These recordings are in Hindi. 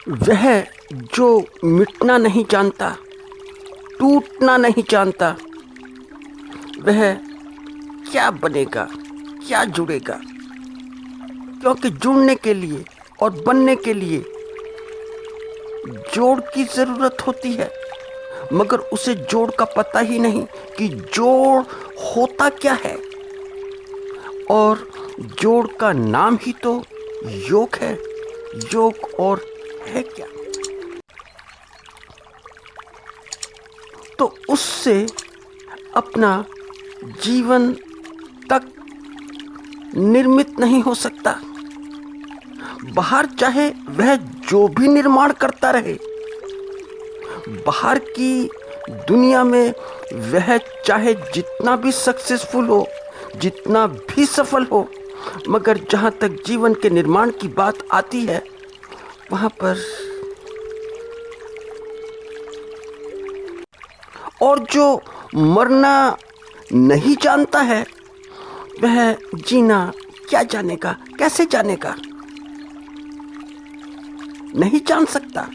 वह जो मिटना नहीं जानता, टूटना नहीं जानता, वह क्या बनेगा, क्या जुड़ेगा? क्योंकि जुड़ने के लिए और बनने के लिए जोड़ की जरूरत होती है, मगर उसे जोड़ का पता ही नहीं कि जोड़ होता क्या है। और जोड़ का नाम ही तो योग है। योग और है क्या? तो उससे अपना जीवन तक निर्मित नहीं हो सकता। बाहर चाहे वह जो भी निर्माण करता रहे, बाहर की दुनिया में वह चाहे जितना भी सक्सेसफुल हो, जितना भी सफल हो, मगर जहाँ तक जीवन के निर्माण की बात आती है, वहाँ पर और जो मरना नहीं जानता है, वह जीना क्या जानेगा, कैसे जानेगा? नहीं जान सकता।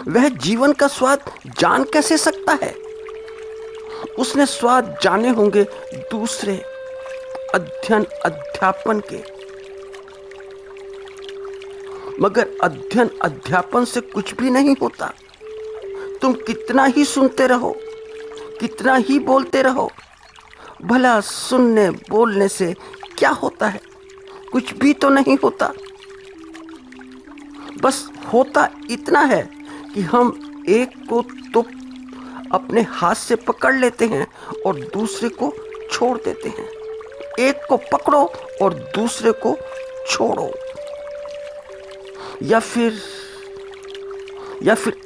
वह जीवन का स्वाद जान कैसे सकता है? उसने स्वाद जाने होंगे दूसरे अध्ययन अध्यापन के, मगर अध्ययन अध्यापन से कुछ भी नहीं होता। तुम कितना ही सुनते रहो, कितना ही बोलते रहो, भला सुनने बोलने से क्या होता है? कुछ भी तो नहीं होता। बस होता इतना है कि हम एक को तो अपने हाथ से पकड़ लेते हैं और दूसरे को छोड़ देते हैं। एक को पकड़ो और दूसरे को छोड़ो, या फिर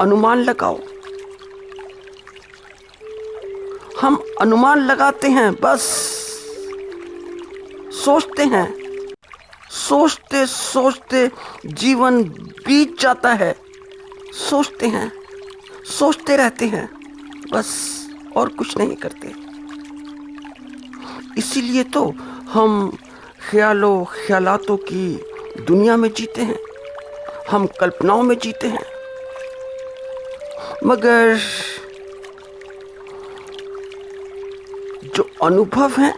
अनुमान लगाओ। हम अनुमान लगाते हैं, बस सोचते हैं, सोचते सोचते जीवन बीत जाता है। सोचते हैं, सोचते रहते हैं, बस और कुछ नहीं करते। इसीलिए तो हम ख्यालातों की दुनिया में जीते हैं, हम कल्पनाओं में जीते हैं, मगर जो अनुभव हैं,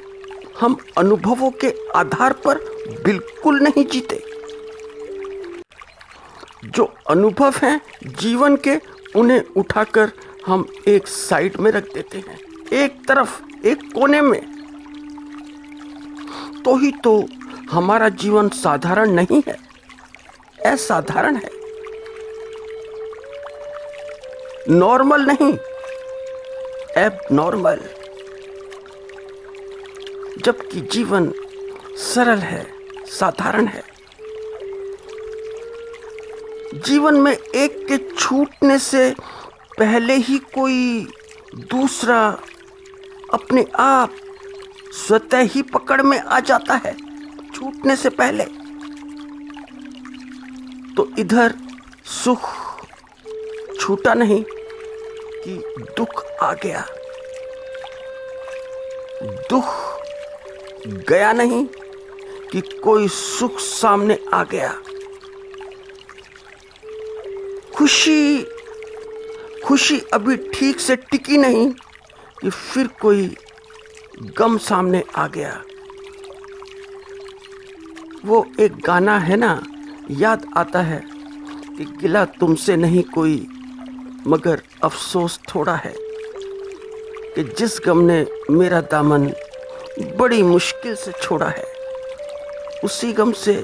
हम अनुभवों के आधार पर बिल्कुल नहीं जीते। जो अनुभव हैं जीवन के, उन्हें उठाकर हम एक साइड में रख देते हैं, एक तरफ, एक कोने में। तो ही तो हमारा जीवन साधारण नहीं है, असाधारण है, नॉर्मल नहीं, एबनॉर्मल। जबकि जीवन सरल है, साधारण है। जीवन में एक के छूटने से पहले ही कोई दूसरा अपने आप स्वतः ही पकड़ में आ जाता है, छूटने से पहले। तो इधर सुख छूटा नहीं कि दुख आ गया, दुख गया नहीं कि कोई सुख सामने आ गया। खुशी अभी ठीक से टिकी नहीं कि फिर कोई गम सामने आ गया। वो एक गाना है ना, याद आता है कि गिला तुमसे नहीं कोई, मगर अफसोस थोड़ा है कि जिस गम ने मेरा दामन बड़ी मुश्किल से छोड़ा है, उसी गम से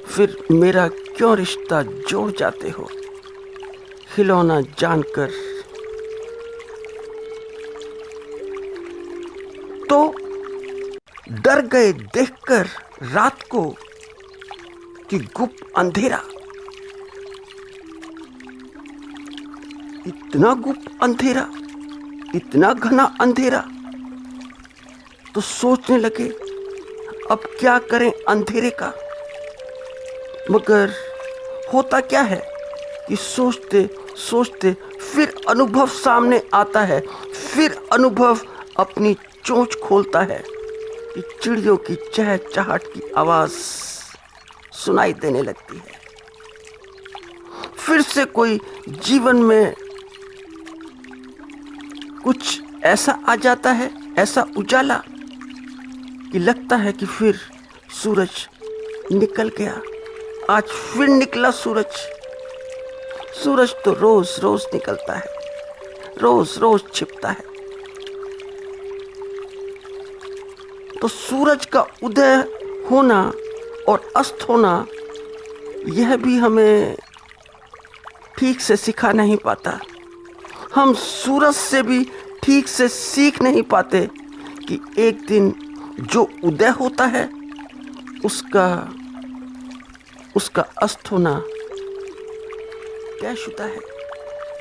फिर मेरा क्यों रिश्ता जोड़ जाते हो, खिलौना जानकर। तो डर गए देखकर रात को कि गुप्त अंधेरा, इतना गुप्त अंधेरा, इतना घना अंधेरा। तो सोचने लगे अब क्या करें अंधेरे का। मगर होता क्या है कि सोचते सोचते फिर अनुभव सामने आता है, फिर अनुभव अपनी चोंच खोलता है कि चिड़ियों की चहचहाट की आवाज सुनाई देने लगती है। फिर से कोई जीवन में कुछ ऐसा आ जाता है, ऐसा उजाला कि लगता है कि फिर सूरज निकल गया। आज फिर निकला सूरज। सूरज तो रोज रोज निकलता है, रोज रोज छिपता है। तो सूरज का उदय होना और अस्त होना, यह भी हमें ठीक से सिखा नहीं पाता। हम सूरज से भी ठीक से सीख नहीं पाते कि एक दिन जो उदय होता है उसका अस्त होना तयशुदा है,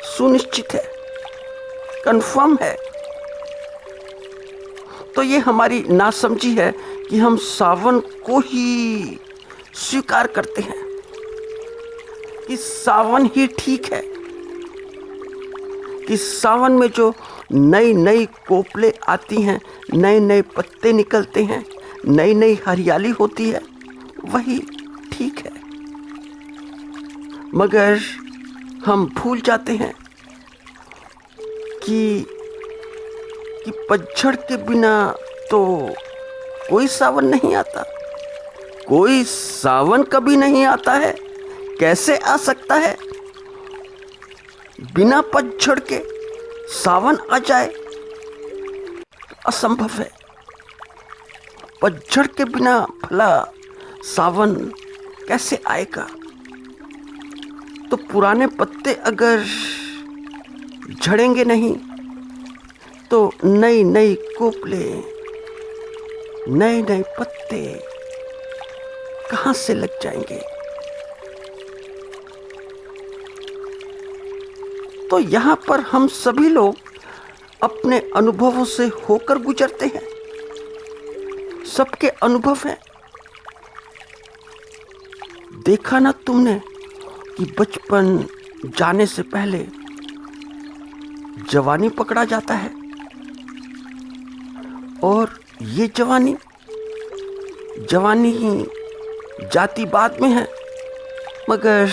सुनिश्चित है, कंफर्म है। तो ये हमारी नासमझी है कि हम सावन को ही स्वीकार करते हैं कि सावन ही ठीक है, कि सावन में जो नई नई कोपले आती हैं, नए नए पत्ते निकलते हैं, नई नई हरियाली होती है, वही ठीक है। मगर हम भूल जाते हैं कि पतझड़ के बिना तो कोई सावन नहीं आता। कोई सावन कभी नहीं आता है, कैसे आ सकता है? बिना पतझड़ के सावन आ जाए, असंभव है। पतझड़ के बिना भला सावन कैसे आएगा? तो पुराने पत्ते अगर झड़ेंगे नहीं तो नई नई कोपले, नए नए पत्ते कहां से लग जाएंगे? तो यहाँ पर हम सभी लोग अपने अनुभवों से होकर गुजरते हैं। सबके अनुभव हैं। देखा ना तुमने कि बचपन जाने से पहले जवानी पकड़ा जाता है, और ये जवानी ही जाति बाद में है, मगर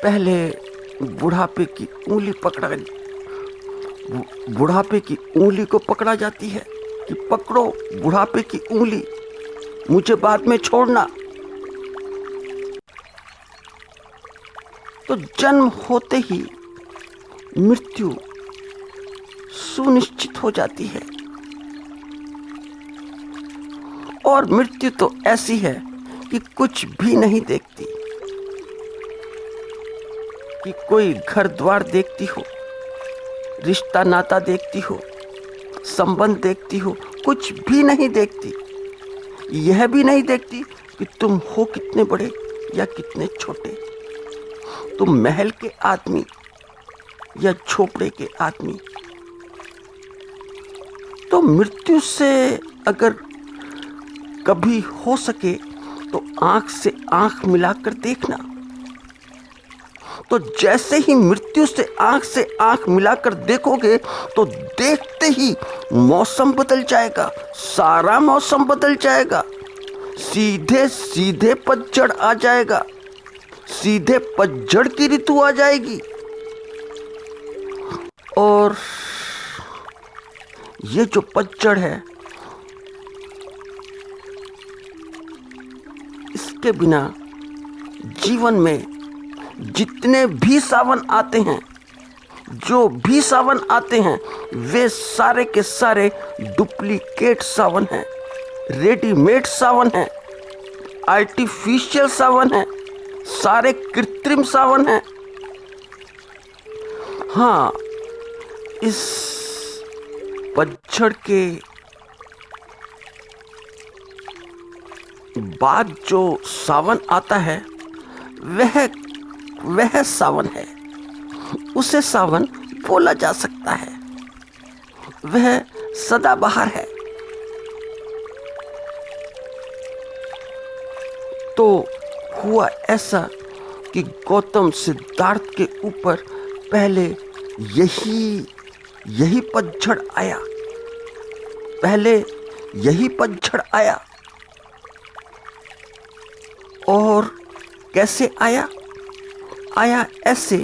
पहले बुढ़ापे की उंगली को पकड़ा जाती है कि पकड़ो बुढ़ापे की उंगली, मुझे बाद में छोड़ना। तो जन्म होते ही मृत्यु सुनिश्चित हो जाती है, और मृत्यु तो ऐसी है कि कुछ भी नहीं देखती, कि कोई घर द्वार देखती हो, रिश्ता नाता देखती हो, संबंध देखती हो, कुछ भी नहीं देखती। यह भी नहीं देखती कि तुम हो कितने बड़े या कितने छोटे, तुम महल के आदमी या झोपड़े के आदमी। तो मृत्यु से अगर कभी हो सके तो आंख से आंख मिलाकर देखना। तो जैसे ही मृत्यु से आंख मिलाकर देखोगे तो देखते ही मौसम बदल जाएगा, सारा मौसम बदल जाएगा। सीधे सीधे पतझड़ आ जाएगा, सीधे पतझड़ की ऋतु आ जाएगी। और ये जो पतझड़ है, इसके बिना जीवन में जितने भी सावन आते हैं, जो भी सावन आते हैं, वे सारे के सारे डुप्लीकेट सावन हैं, रेडीमेड सावन हैं, आर्टिफिशियल सावन हैं, सारे कृत्रिम सावन हैं। हाँ, इस पतझड़ के बाद जो सावन आता है, वह सावन है, उसे सावन बोला जा सकता है, वह सदाबहार है। तो हुआ ऐसा कि गौतम सिद्धार्थ के ऊपर पहले यही पतझड़ आया, पहले यही पतझड़ आया। और कैसे आया? आया ऐसे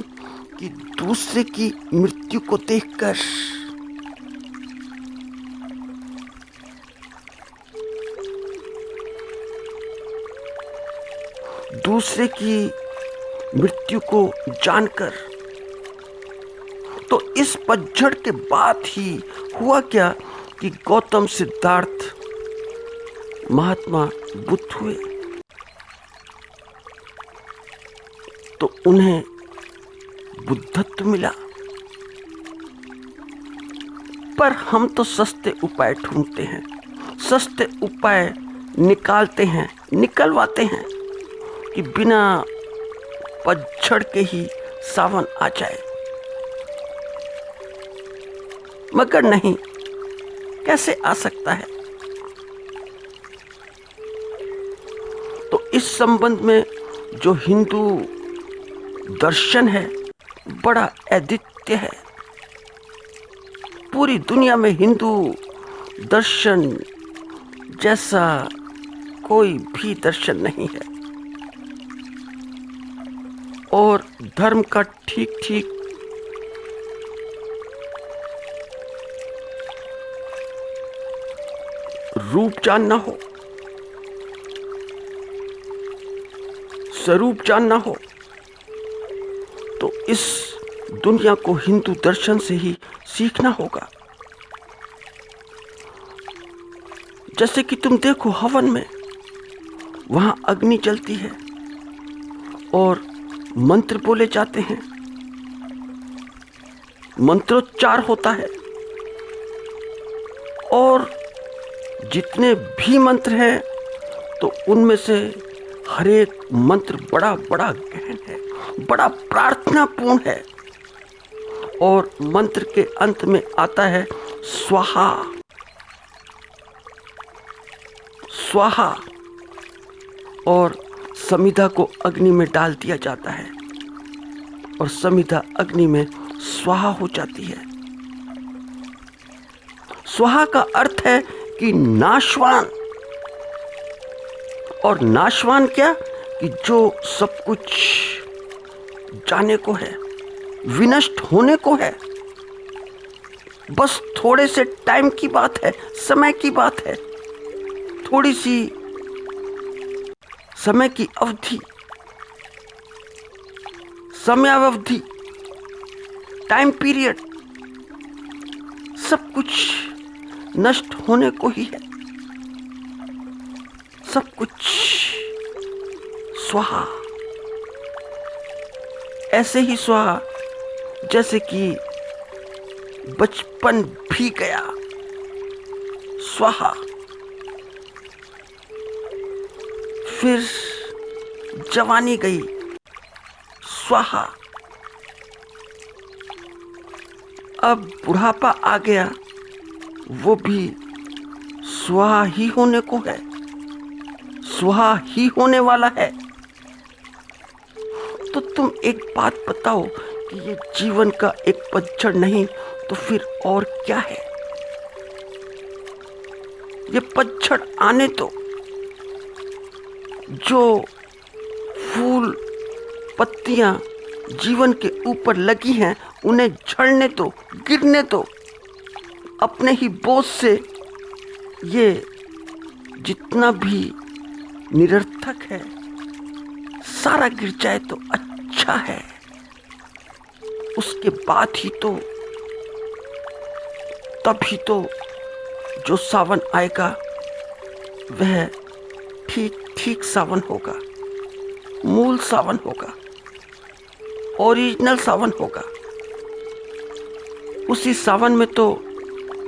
कि दूसरे की मृत्यु को देखकर दूसरे की मृत्यु को जानकर, तो इस पतझड़ के बाद ही हुआ क्या कि गौतम सिद्धार्थ महात्मा बुद्ध हुए। तो उन्हें बुद्धत्व मिला। पर हम तो सस्ते उपाय ढूंढते हैं, सस्ते उपाय निकलवाते हैं कि बिना पतझड़ के ही सावन आ जाए। मगर नहीं, कैसे आ सकता है? तो इस संबंध में जो हिंदू दर्शन है बड़ा अद्वितीय है। पूरी दुनिया में हिंदू दर्शन जैसा कोई भी दर्शन नहीं है। और धर्म का ठीक रूप जानना हो, स्वरूप जानना हो, तो इस दुनिया को हिंदू दर्शन से ही सीखना होगा। जैसे कि तुम देखो हवन में, वहां अग्नि जलती है और मंत्र बोले जाते हैं, मंत्रोच्चार होता है, और जितने भी मंत्र हैं तो उनमें से हर एक मंत्र बड़ा बड़ा गहन है, बड़ा प्रार्थनापूर्ण है। और मंत्र के अंत में आता है स्वाहा, स्वाहा, और समिधा को अग्नि में डाल दिया जाता है और समिधा अग्नि में स्वाहा हो जाती है। स्वाहा का अर्थ है कि नाशवान। और नाशवान क्या? कि जो सब कुछ जाने को है, विनष्ट होने को है, बस थोड़े से टाइम की बात है, समय की बात है, थोड़ी सी समय की अवधि, समयावधि, टाइम पीरियड, सब कुछ नष्ट होने को ही है। सब कुछ स्वाहा। ऐसे ही स्वाहा जैसे कि बचपन भी गया, स्वाहा, फिर जवानी गई, स्वाहा, अब बुढ़ापा आ गया, वो भी स्वाहा ही होने को है, स्वाहा ही होने वाला है। तो तुम एक बात बताओ कि ये जीवन का एक पतझड़ नहीं तो फिर और क्या है? ये पतझड़ आने दो, जो फूल पत्तियां जीवन के ऊपर लगी हैं उन्हें झड़ने दो, गिरने दो, अपने ही बोझ से। ये जितना भी निरर्थक है सारा गिर जाए तो अच्छा है। उसके बाद ही तो, तभी तो जो सावन आएगा वह ठीक सावन होगा, मूल सावन होगा, ओरिजिनल सावन होगा। उसी सावन में तो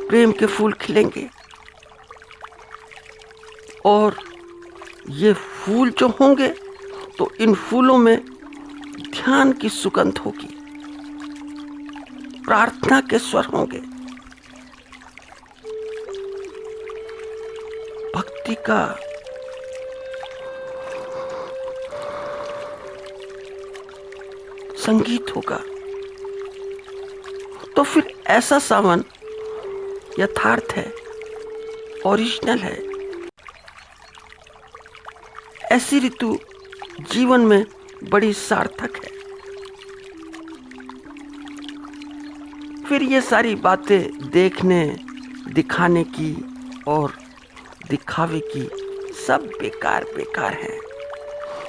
प्रेम के फूल खिलेंगे और ये फूल जो होंगे तो इन फूलों में ध्यान की सुगंध होगी, प्रार्थना के स्वर होंगे, भक्ति का संगीत होगा। तो फिर ऐसा सावन यथार्थ है, ओरिजिनल है। ऐसी ऋतु जीवन में बड़ी सार्थक है। फिर ये सारी बातें देखने दिखाने की और दिखावे की सब बेकार बेकार हैं।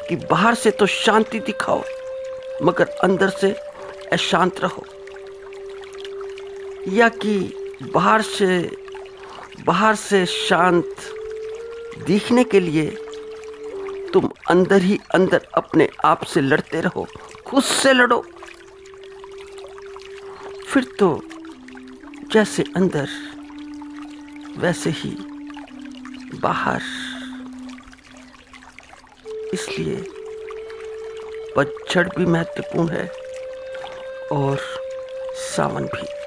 कि बाहर से तो शांति दिखाओ मगर अंदर से अशांत रहो, या कि बाहर से शांत दिखने के लिए तुम अंदर ही अंदर अपने आप से लड़ते रहो, खुद से लड़ो। फिर तो जैसे अंदर वैसे ही बाहर। इसलिए पतझड़ भी महत्वपूर्ण है और सावन भी।